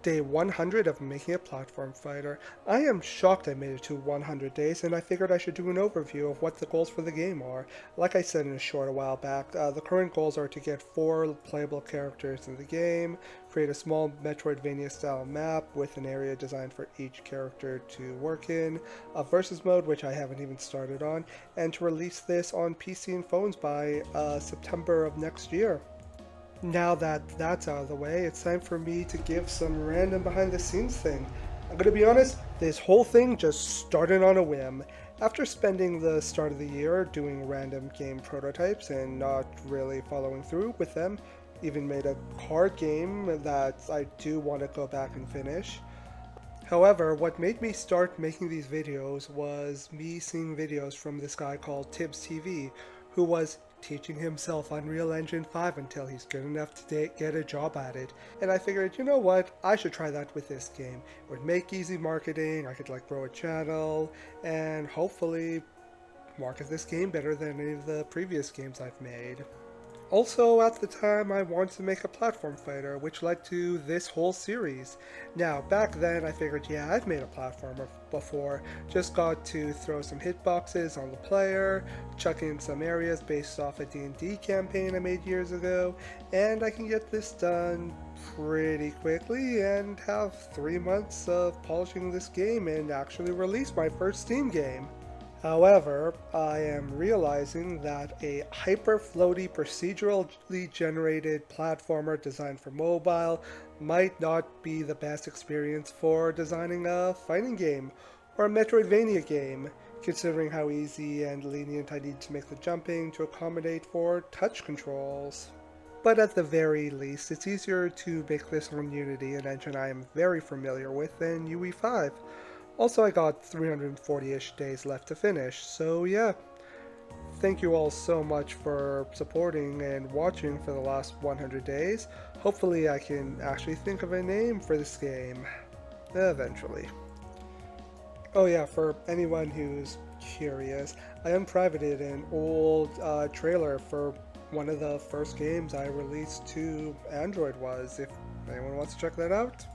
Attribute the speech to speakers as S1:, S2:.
S1: Day 100 of making a platform fighter. I am shocked I made it to 100 days, and I figured I should do an overview of what the goals for the game are. Like I said in a short a while back, the current goals are to get 4 playable characters in the game, create a small Metroidvania style map with an area designed for each character to work in, a versus mode which I haven't even started on, and to release this on PC and phones by September of next year. Now that that's out of the way, it's time for me to give some random behind the scenes thing. I'm gonna be honest, this whole thing just started on a whim. After spending the start of the year doing random game prototypes and not really following through with them, even made a card game that I do want to go back and finish. However, what made me start making these videos was me seeing videos from this guy called Tibbs TV, who was teaching himself Unreal Engine 5 until he's good enough to get a job at it. And I figured, you know what, I should try that with this game. It would make easy marketing, I could grow a channel, and hopefully market this game better than any of the previous games I've made. Also, at the time, I wanted to make a platform fighter, which led to this whole series. Now, back then, I figured, yeah, I've made a platformer before, just got to throw some hitboxes on the player, chuck in some areas based off a D&D campaign I made years ago, and I can get this done pretty quickly and have 3 months of polishing this game and actually release my first Steam game. However, I am realizing that a hyper-floaty procedurally generated platformer designed for mobile might not be the best experience for designing a fighting game or a Metroidvania game, considering how easy and lenient I need to make the jumping to accommodate for touch controls. But at the very least, it's easier to make this on Unity, an engine I am very familiar with, than UE5. Also, I got 340-ish days left to finish, so yeah. Thank you all so much for supporting and watching for the last 100 days. Hopefully I can actually think of a name for this game. Eventually. Oh yeah, for anyone who's curious, I unprivated an old trailer for one of the first games I released to Android was, if anyone wants to check that out.